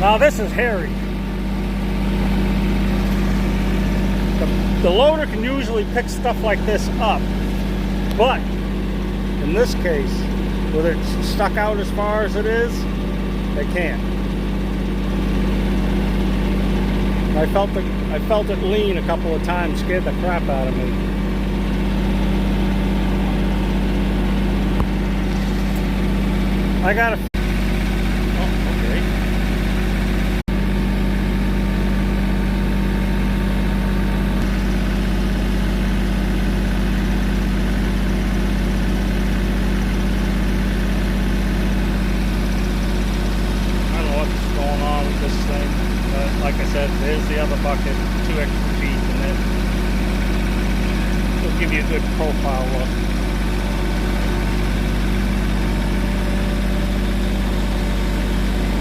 Now this is hairy. The loader can usually pick stuff like this up, but in this case, with it stuck out as far as it is, they can't. I felt it lean a couple of times, scared the crap out of me. I gotta. Oh, okay. This thing, but like I said, there's the other bucket, 2 extra feet, and then it'll give you a good profile look.